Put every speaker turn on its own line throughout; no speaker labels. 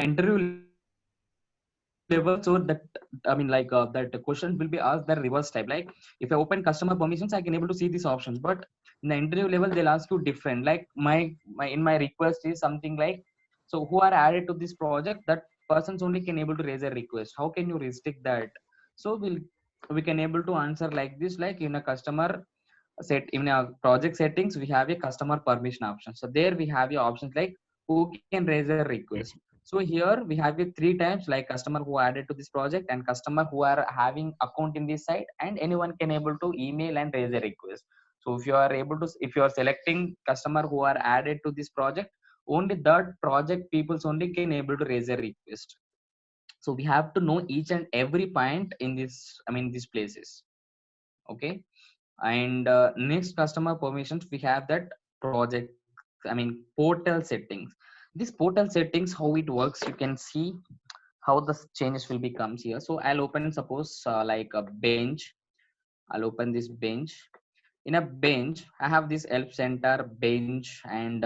interview level, so that I mean like that question will be asked the reverse type, like if I open customer permissions I can able to see these options, but in the interview level they'll ask you different, like my in my request is something like, so who are added to this project, that persons only can able to raise a request, how can you restrict that? So we can able to answer like this, like in a customer set, in a project settings we have a customer permission option, so there we have your options like who can raise a request. So here we have it three times, like customer who added to this project and customer who are having account in this site, and anyone can able to email and raise a request. So if you are able to, if you are selecting customer who are added to this project, only that project peoples only can able to raise a request. So we have to know each and every point in this, I mean these places. Okay. And next customer permissions we have that project, I mean portal settings. This portal settings, how it works, you can see how the changes will becomes here. So I'll open, suppose like a bench. I'll open this bench. In a bench I have this help center bench, and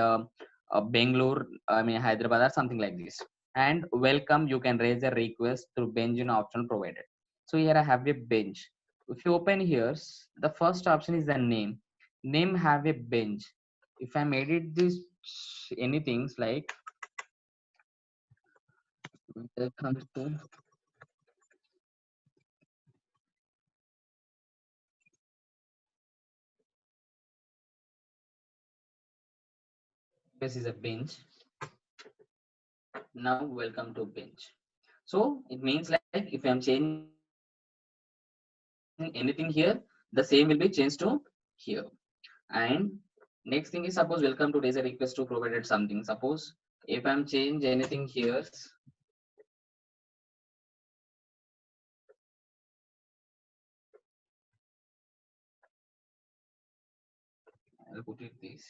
Bangalore, I mean Hyderabad or something like this, and welcome, you can raise a request through bench in option provided. So here I have a bench. If you open here, the first option is the name have a bench. If I'm edit this anything like welcome to, this is a bench. Now welcome to bench. So it means like if I'm changing anything here, the same will be changed to here. And next thing is, suppose welcome to raise a request to provided something. Suppose if I'm change anything here, I'll put it this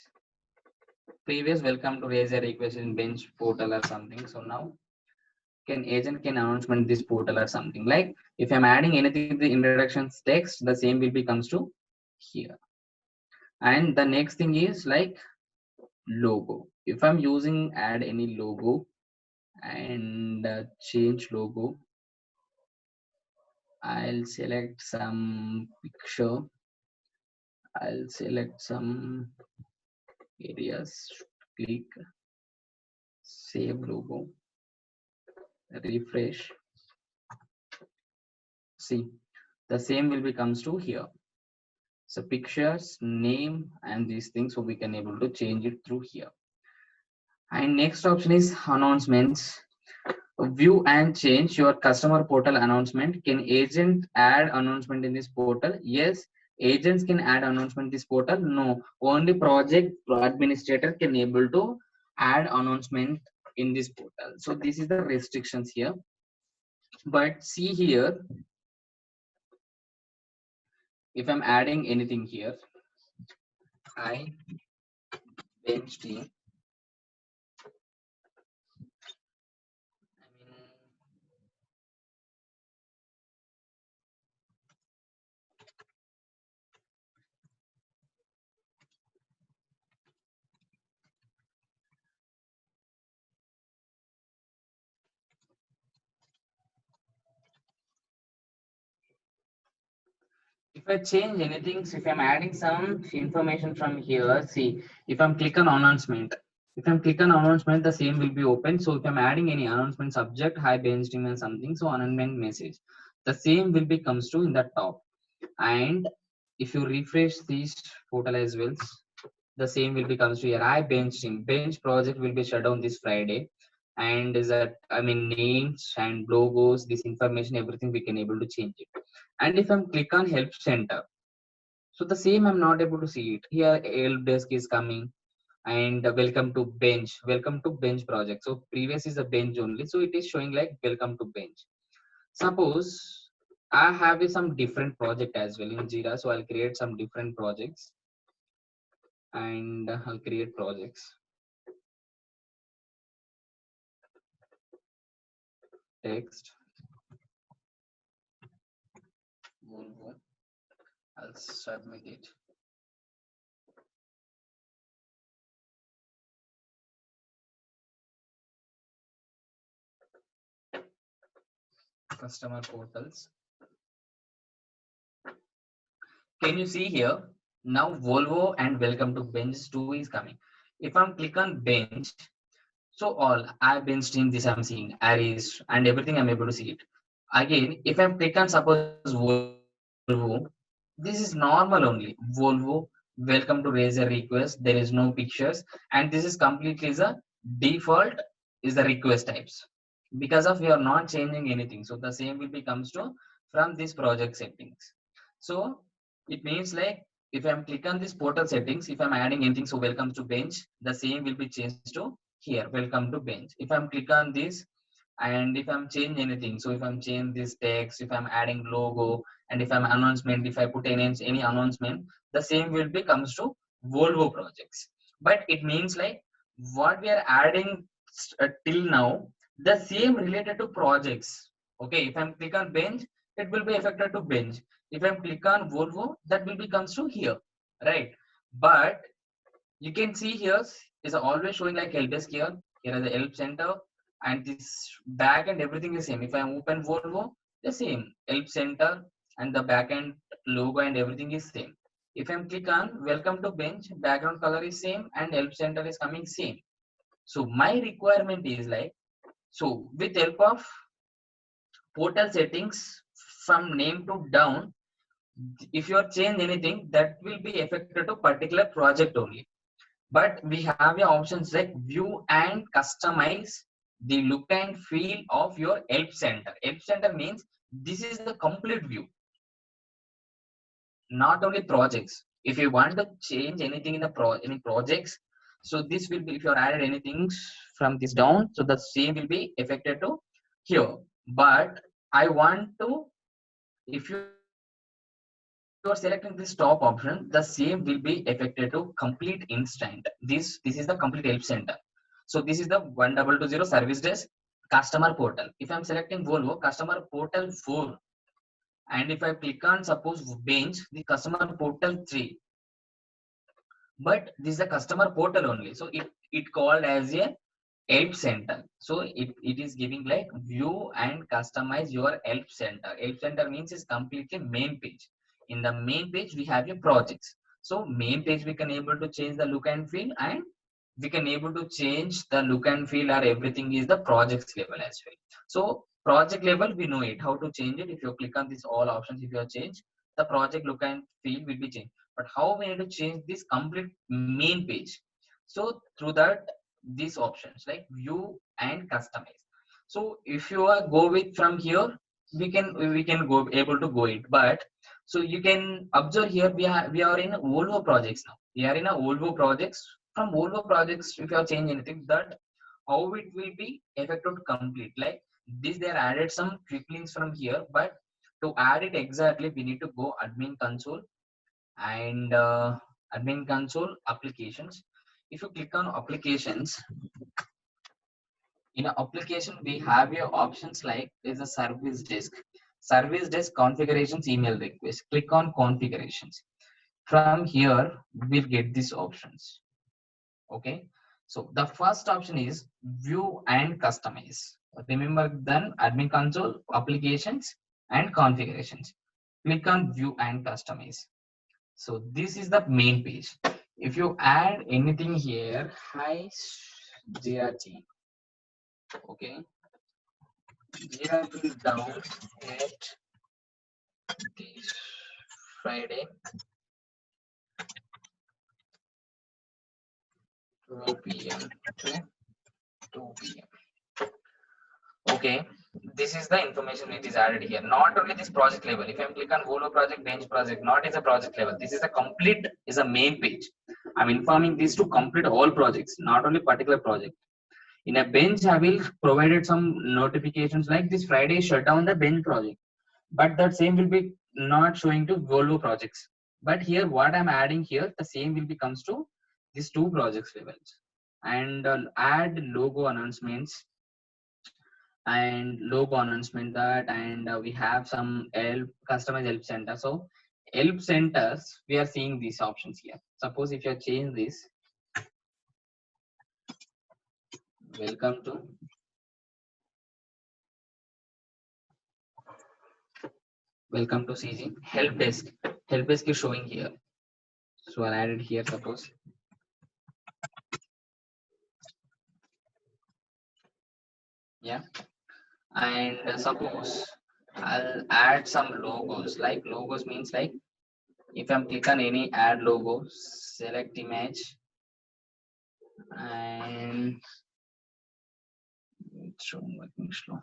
previous welcome to raise a request in bench portal or something. So now can agent can announcement this portal or something, like if I'm adding anything the introductions text, the same will be comes to here. And the next thing is like logo. If I'm using add any logo and change logo, I'll select some picture, I'll select some areas, click save logo, refresh. See, the same will be comes to here. So pictures, name, and these things, so we can able to change it through here. And next option is announcements. View and change your customer portal announcement. Can agent add announcement in this portal? Yes, agents can add announcement in this portal. No, only project administrator can able to add announcement in this portal. So this is the restrictions here. But see here, if I'm adding anything here, I bench team. I mean, if I change anything, so if I'm adding some information from here, see, if I'm click on announcement, if I'm click on announcement, the same will be open. So if I'm adding any announcement subject, hi bench team and something, so announcement message, the same will be comes to in the top. And if you refresh this portal as well, the same will be comes to here. I bench team, bench project will be shut down this Friday. And is that, I mean names and logos, this information, everything we can able to change it. And if I'm click on help center, so the same I'm not able to see it. Here help desk is coming, and welcome to bench, welcome to bench project. So previous is a bench only. So it is showing like welcome to bench. Suppose I have some different project as well in Jira. So I'll create some different projects, and I'll create projects, text, I'll submit it. customer portals. Can you see here? Now Volvo and welcome to bench 2 is coming. If I'm click on bench, so all I benched in this I'm seeing arrays and everything I'm able to see it. Again, if I'm click on suppose Volvo, this is normal only. Volvo, welcome to raise a request. There is no pictures, and this is completely is a default is the request types because of we are not changing anything. So the same will be comes to from this project settings. So it means like if I'm click on this portal settings, if I'm adding anything, so welcome to bench, the same will be changed to here, welcome to bench. If I'm click on this and if I'm change anything, so if I'm change this text, if I'm adding logo, and if I'm announcement, if I put any announcement, the same will be comes to Volvo projects. But it means like what we are adding till now, the same related to projects. Okay, if I'm click on bench, it will be affected to bench. If I'm click on Volvo, that will be comes to here, right? But you can see here is always showing like help desk here. Here is the help center, and this back end everything is same. If I open Volvo, the same help center and the back end logo and everything is same. If I'm click on welcome to bench, background color is same and help center is coming same. So my requirement is like, so with help of portal settings from name to down, if you are change anything, that will be affected to particular project only. But we have your options like view and customize the look and feel of your help center. Help center means this is the complete view, not only projects. If you want to change anything in the any projects, so this will be if you are added anything from this down, so the same will be affected to here. But I want to, if you are selecting this top option, the same will be affected to complete instant. This is the complete help center. So this is the 1220 service desk customer portal. If I'm selecting Volvo customer portal 4, and if I click on suppose bench, the customer portal 3, but this is the customer portal only. So it called as a help center. So it is giving like view and customize your help center. Help center means is completely main page. In the main page we have your projects. So main page we can able to change the look and feel, and we can able to change the look and feel, or everything is the projects level as well. So project level we know it how to change it. If you click on this all options, if you are change, the project look and feel will be changed. But how we need to change this complete main page? So through that these options like view and customize. So if you are go with from here, we can go able to go it. But so you can observe here we are in Volvo projects now. We are in a Volvo projects. From Volvo projects, if you are changing anything, that how it will be affected complete. Like this, they added some quick links from here, but to add it exactly, we need to go admin console and admin console applications. If you click on applications, in a application we have your options like is a service desk configurations email request. Click on configurations. From here we'll get these options. Okay, so the first option is view and customize. Remember, then admin console applications and configurations. Click on view and customize. So this is the main page. If you add anything here, hi GRT, okay, GRT is down at this Friday 12 p.m. to 2 p.m. Okay, this is the information which is added here. Not only this project level. If I click on Volo project, bench project, not is a project level. This is a complete is a main page. I'm informing this to complete all projects, not only particular project. In a bench, I will provided some notifications like this Friday shut down the bench project, but that same will be not showing to Volvo projects. But here, what I'm adding here, the same will be comes to these two projects levels, and add logo announcements and logo announcement that, and we have some help customized help center. So help centers, we are seeing these options here. Suppose if you change this, welcome to Welcome to CG. Help desk. Help desk is showing here. So I'll add it here, suppose. Yeah. And suppose I'll add some logos. Like logos means like if I'm click on any add logo, select image, and it's showing working slow.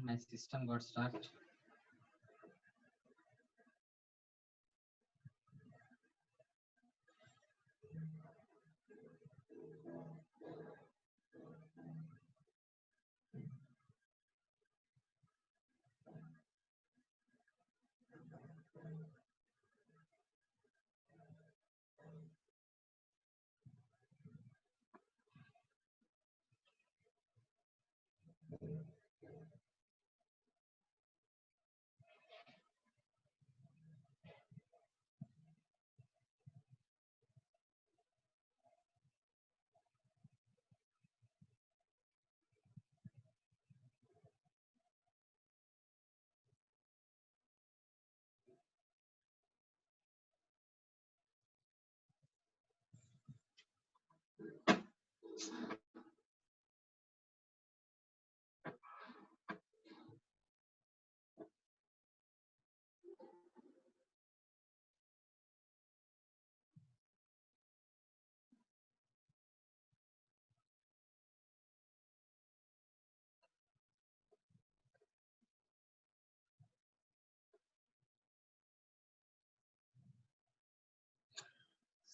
My system got stuck.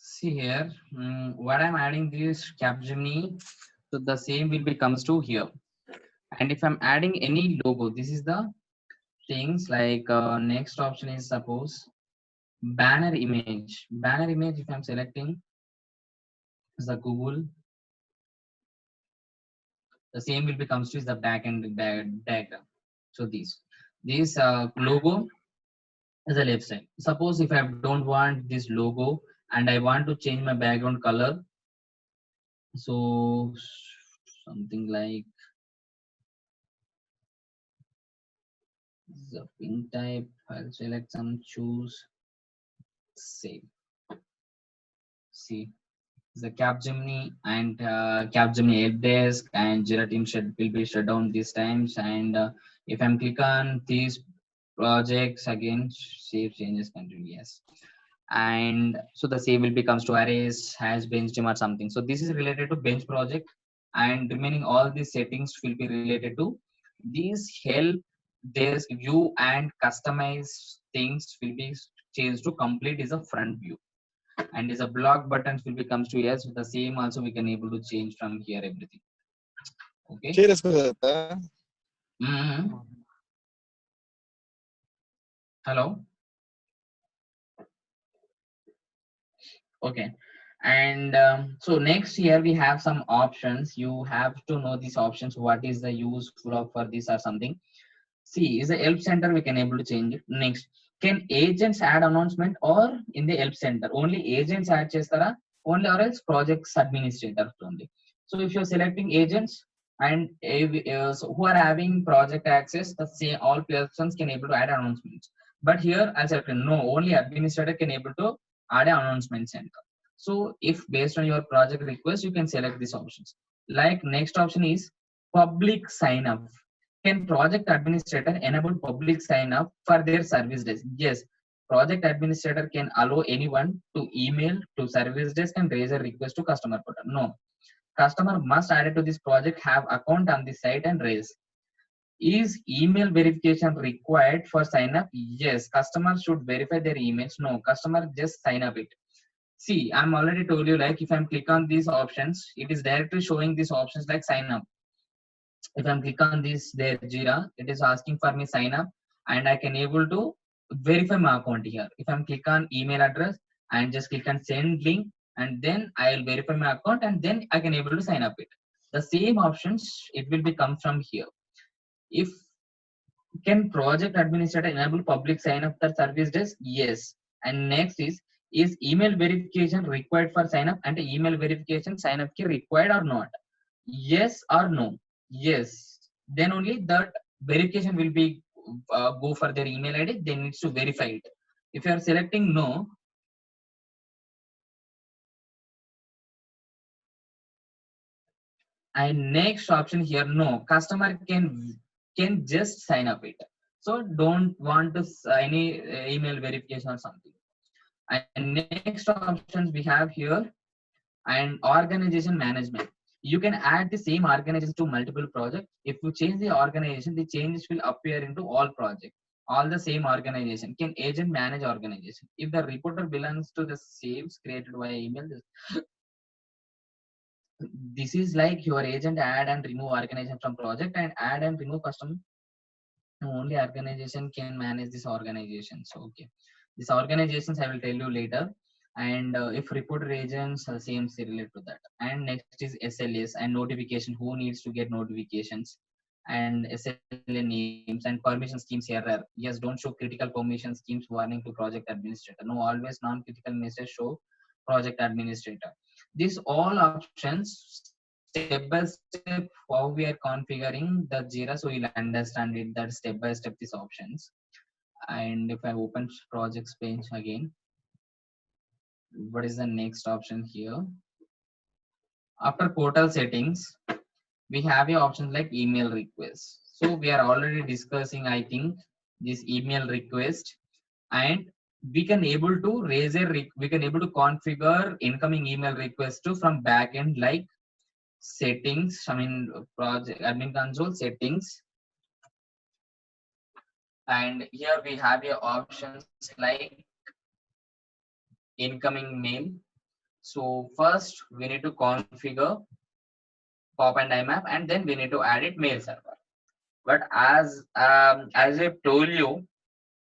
See here, what I'm adding this Capgemini, so the same will be comes to here. And if I'm adding any logo, this is the things like next option is suppose banner image. Banner image, if I'm selecting is the Google, the same will be comes to is the backend diagram. So this logo is the left side. Suppose if I don't want this logo and I want to change my background color, so something like the pink type, I'll select some, choose save. See the Capgemini and Capgemini help desk and Jira team will be shut down these times. And if I'm click on these projects again, save changes continue, yes. And so the save will be comes to arrays, has bench team or something. So this is related to bench project, and remaining all these settings will be related to these help desk view, and customize things will be changed to complete is a front view, and is a block buttons will be comes to yes. With the same also we can able to change from here everything. Okay. Mm-hmm. Hello. Okay. And so next here we have some options. You have to know these options. What is the useful of for this or something? See, is the help center we can able to change it. Next, can agents add announcement or in the help center? Only agents add chestara, only or else projects administrator only. So if you're selecting agents and so who are having project access, the same all persons can able to add announcements. But here I said no, only administrator can able to add an announcement center. So if based on your project request, you can select these options. Like next option is public sign up. Can project administrator enable public sign up for their service desk? Yes, project administrator can allow anyone to email to service desk and raise a request to customer portal. No, customer must add to this project, have account on the site and raise. Is email verification required for sign up? Yes, customer should verify their emails. No, customer just sign up it. See, I'm already told you, like if I'm click on these options, it is directly showing these options like sign up. If I'm click on this there Jira, it is asking for me sign up, and I can able to verify my account here. If I'm click on email address and just click on send link, and then I'll verify my account, and then I can able to sign up it. The same options it will be come from here. If can project administrator enable public sign up for service desk? Yes. And next is email verification required for sign up, and email verification sign up key required or not? Yes or no? Yes. Then only that verification will be go for their email ID. They needs to verify it. If you are selecting no, and next option here no, customer can just sign up it. So don't want to any email verification or something. And next options we have here, and organization management. You can add the same organization to multiple projects. If you change the organization, the changes will appear into all projects. All the same organization. Can agent manage organization? If the reporter belongs to the saves created via email, this is like your agent add and remove organization from project and add and remove custom. Only organization can manage this organization. So okay, these organizations I will tell you later. And if reporter agents same related to that. And next is SLAs and notification. Who needs to get notifications? And SLA names and permission schemes error. Yes, don't show critical permission schemes warning to project administrator. No, always non-critical message show project administrator. These all options step by step how we are configuring the Jira, so you'll understand it that step by step these options. And if I open projects page again, what is the next option here? After portal settings, we have a options like email request. So we are already discussing, I think, this email request, and we can able to raise a we can able to configure incoming email request to from backend like settings. I mean project admin console settings, and here we have your options like incoming mail. So first we need to configure pop and IMAP, and then we need to add it mail server. But as I told you,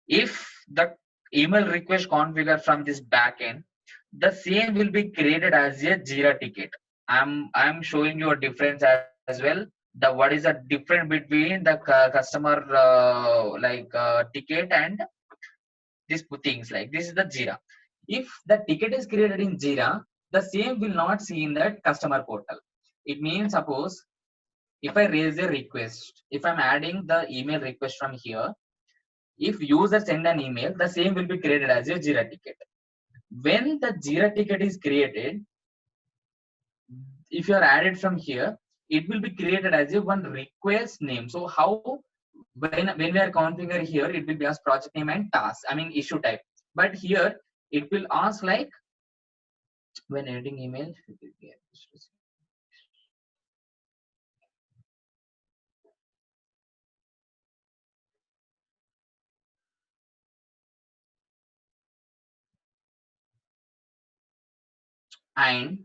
if the email request configured from this backend, the same will be created as a Jira ticket. I'm showing you a difference as well. The what is the difference between the customer ticket and these things, like this is the Jira. If the ticket is created in Jira, the same will not see in that customer portal. It means suppose if I raise a request, if I'm adding the email request from here, if user send an email, the same will be created as a Jira ticket. When the Jira ticket is created, if you are added from here, it will be created as a one request name. So how when we are configuring here, it will be as project name and task. I mean issue type. But here it will ask like when editing email. And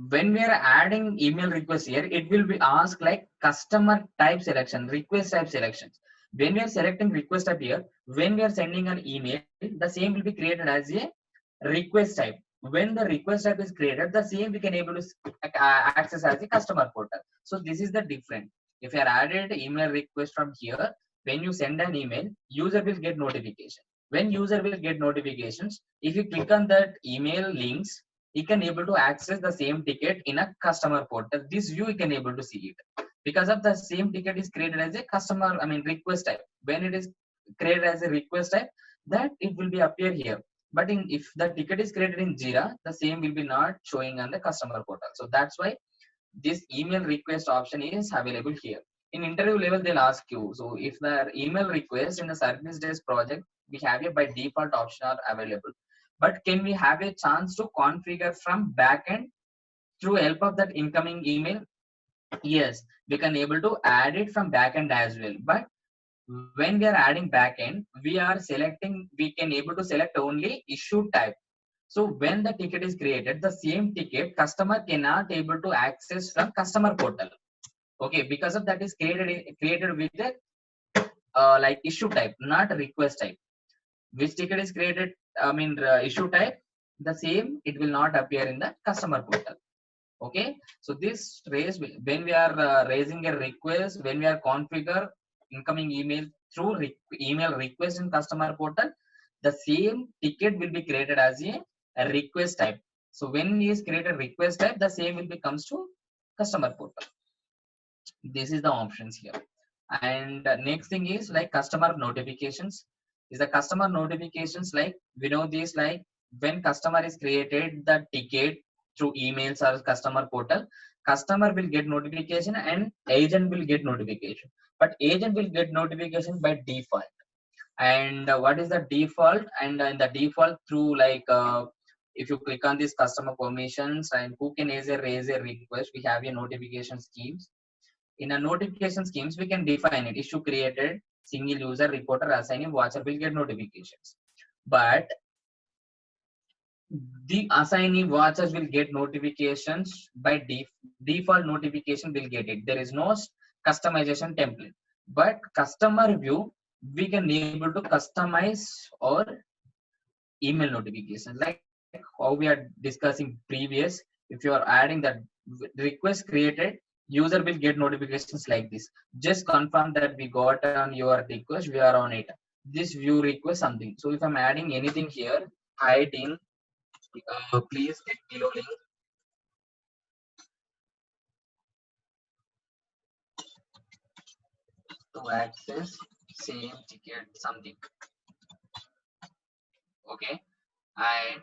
when we are adding email request here, it will be asked like customer type selection, request type selections. When we are selecting request type here, when we are sending an email, the same will be created as a request type. When the request type is created, the same we can able to access as a customer portal. So this is the difference. If you are added email request from here, when you send an email, user will get notification. When user will get notifications, if you click on that email links, he can able to access the same ticket in a customer portal. This view he can able to see it because of the same ticket is created as a customer, I mean request type. When it is created as a request type, that it will be appear here. But if the ticket is created in Jira, the same will be not showing on the customer portal. So that's why this email request option is available here. In interview level, they'll ask you. So if the email request in the service desk project, we have a by default option are available. But can we have a chance to configure from backend through help of that incoming email? Yes, we can able to add it from backend as well. But when we are adding backend, we are selecting, we can able to select only issue type. So when the ticket is created, the same ticket customer cannot able to access from customer portal. Okay, because of that is created with a like issue type, not request type. Which ticket is created, I mean issue type, the same it will not appear in the customer portal. Okay, so this raise when we are raising a request, when we are configure incoming email through email request in customer portal, the same ticket will be created as a request type. So when is created request type, the same will be comes to customer portal. This is the options here. And next thing is like customer notifications. Is the customer notifications, like we know this, like when customer is created the ticket through emails or customer portal, customer will get notification and agent will get notification. But agent will get notification by default. And what is the default? And in the default through like if you click on this customer permissions and who can raise a request, we have a notification schemes. In a notification schemes, we can define it. Issue created, single user, reporter, assignee, watcher will get notifications. But the assignee watchers will get notifications by default notification will get it. There is no customization template. But customer view, we can able to customize or email notifications like how we are discussing previous. If you are adding that request created, user will get notifications like this. Just confirm that we got on your request, we are on it. This view request something. So if I'm adding anything here, hide in, please click below link to access same ticket something. Okay, and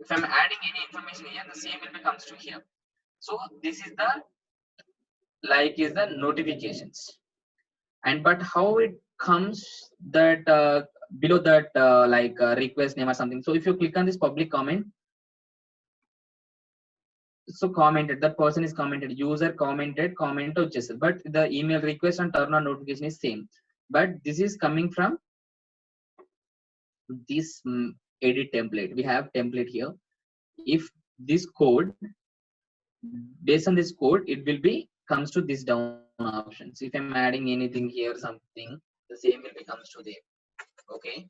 if I'm adding any information here, the same will be comes to here. So this is the is the notifications. And but how it comes that below that request name or something. So if you click on this public comment, so commented, that person is commented, user commented, comment వచ్చేస్తుంది. But the email request and turn on notification is same. But this is coming from this edit template. We have template here. If this code, based on this code, it will be comes to this down options. If I'm adding anything here something, the same will be comes to there. Okay,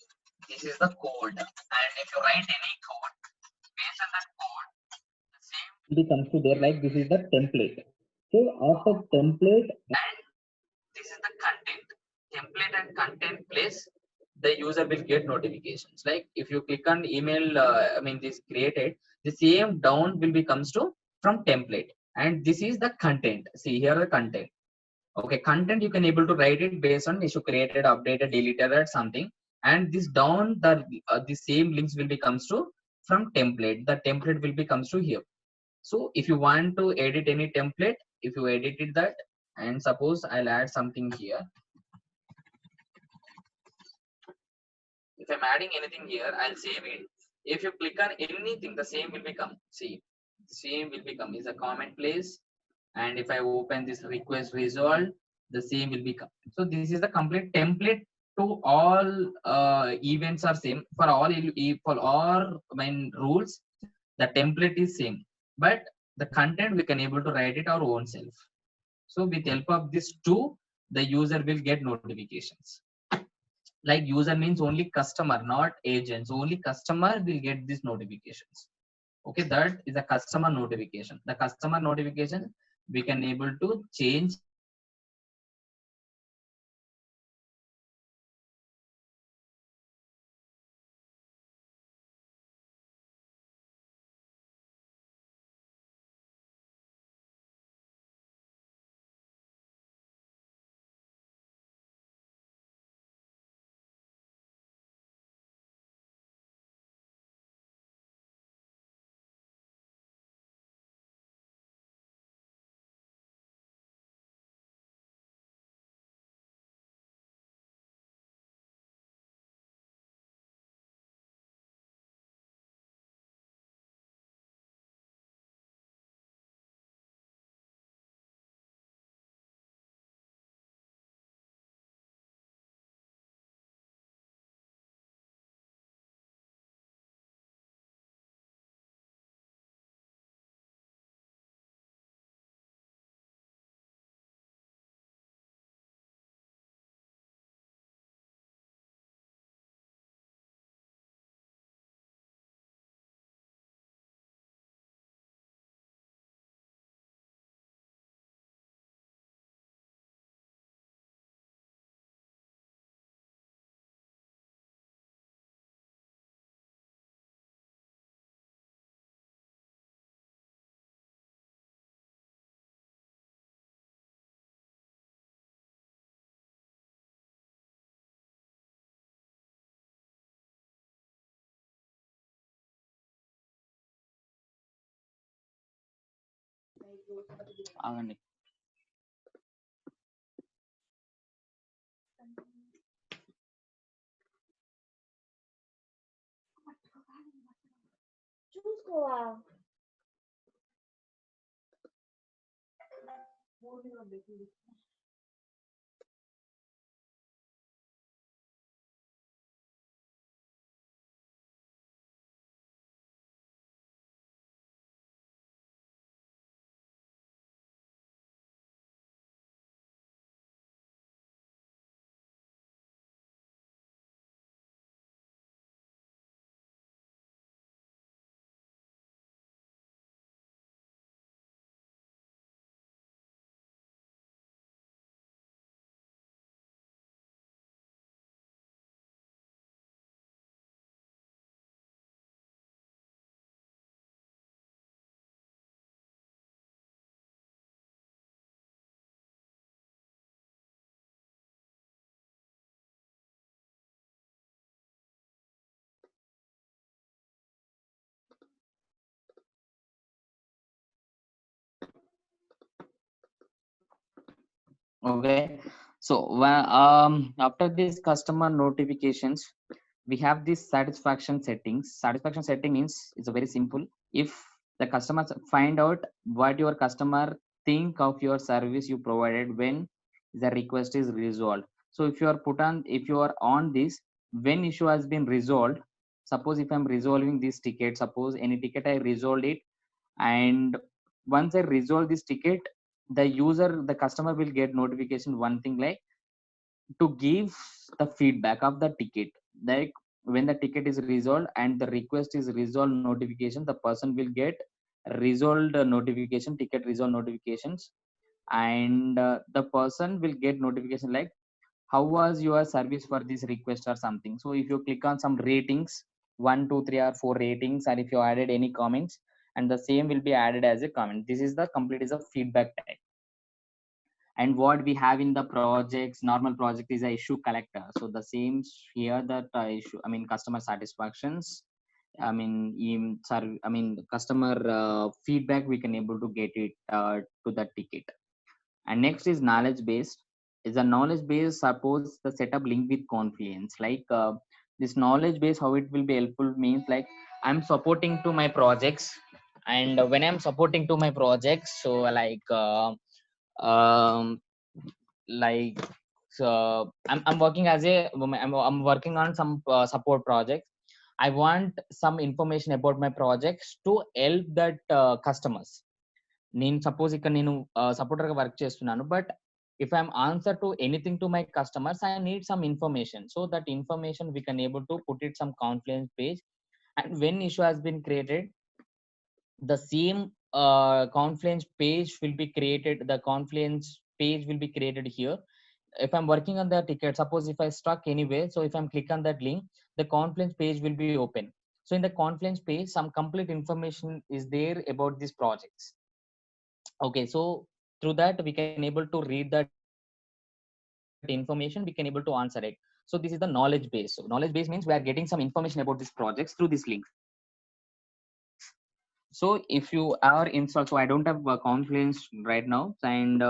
this is the code, and if you write any code based on that code, the same will comes to there. Like this is the template. So after template, and this is the content. Template and content place, the user will get notifications. Like if you click on email, this created, the same down will be comes to from template, and this is the content. See here the content. Okay, content you can able to write it based on issue created, updated, deleted, or something. And this down the same links will be comes to from template. The template will be comes to here. So if you want to edit any template, if you edited that, and suppose I'll add something here. If I'm adding anything here, I'll save it. If you click on anything, the same will become. See, the same will become is a comment place. And if I open this request resolved, the same will become. So this is the complete template to all events are same for all rules. The template is same, but the content we can able to write it our own self. So with help of this two, the user will get notifications. Like user means only customer, not agents. Only customer will get these notifications. Okay, that is a customer notification. The customer notification we can able to change. ఆగండి.
Wow.
Okay, so after this customer notifications, we have this satisfaction settings. Satisfaction setting means it's a very simple. If the customers find out what your customer think of your service you provided when the request is resolved. So if you are on this, when issue has been resolved, suppose if I'm resolving this ticket, suppose any ticket I resolved it, and once I resolve this ticket, the customer will get notification one thing like to give the feedback of the ticket. Like when the ticket is resolved and the request is resolved notification, the person will get resolved notification, ticket resolved notifications, and the person will get notification like how was your service for this request or something. So if you click on some ratings, 1 2 3 or 4 ratings, and if you added any comments, and the same will be added as a comment. This is the complete is a feedback type. And what we have in the projects, normal project is a issue collector. So the same here, that issue, I mean customer satisfactions, I mean customer feedback, we can able to get it to the ticket. And next is knowledge based. Is a knowledge base, suppose the setup link with Confluence, like this knowledge base, how it will be helpful means like I'm supporting to my projects, and when I'm supporting to my projects, so um like I'm working as a I'm working on some support projects. I want some information about my projects to help that customers. నేను suppose ఇక్కడ నేను supporter గా work చేస్తున్నాను, but if I'm answer to anything to my customers, I need some information. So that information we can able to put it some Confluence page, and when issue has been created, the same Confluence page will be created, the Confluence page will be created here. If I'm working on the ticket, suppose if I stuck anywhere, so if I'm click on that link, the Confluence page will be open. So in the Confluence page, some complete information is there about these projects. Okay, so through that we can able to read that information, we can able to answer it. So this is the knowledge base. So knowledge base means we are getting some information about these projects through these links. So if you are installed, so I don't have Confluence right now, and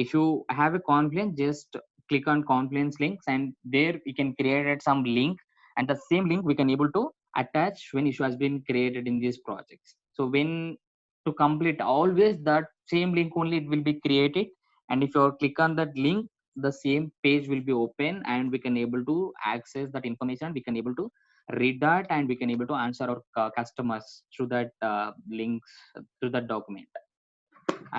if you have a Confluence, just click on Confluence links, and there we can create some link, and the same link we can able to attach when issue has been created in these projects. So when to complete always that same link only it will be created, and if you click on that link, the same page will be open, and we can able to access that information, we can able to read that, and we can able to answer our customers through that links, through that document.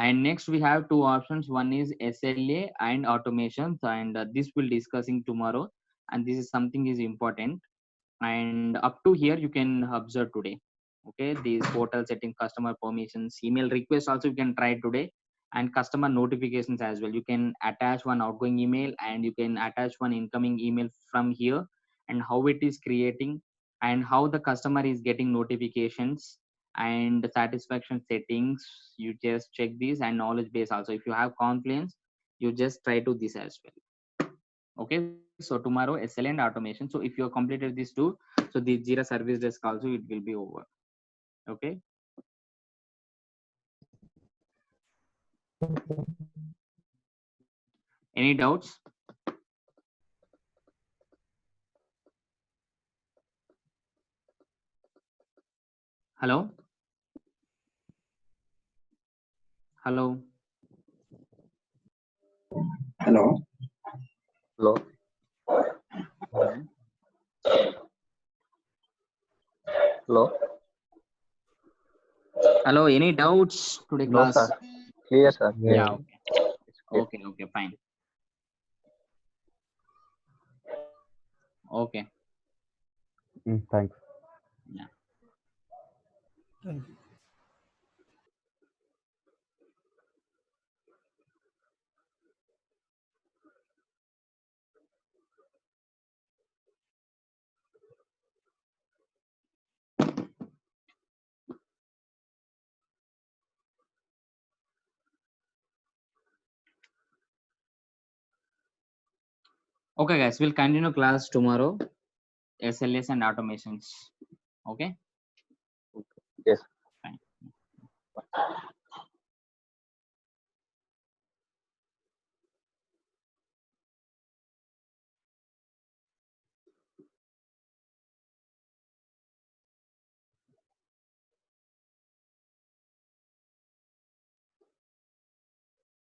And next we have two options, one is SLA and automations, and this will discussing tomorrow, and this is something is important. And up to here you can observe today. Okay, these portal setting, customer permissions, email requests also you can try today, and customer notifications as well. You can attach one outgoing email, and you can attach one incoming email from here, and how it is creating, and how the customer is getting notifications, and the satisfaction settings, you just check this. And knowledge base also, if you have Confluence, you just try to this as well. Okay, so tomorrow SL and automation. So if you have completed these two, so the Jira service desk also it will be over. Okay, any doubts? Hello. Hello.
Hello.
Hello. Hello.
Hello. Any doubts today
No,
class?
sir. Clear, sir.
Yeah. Okay.
It's clear.
Okay. Okay. Fine. Okay.
Thanks.
Yeah.
Thank you.
Okay, guys. We'll continue class tomorrow. SLS and automations. Okay.
Yes.
Fine.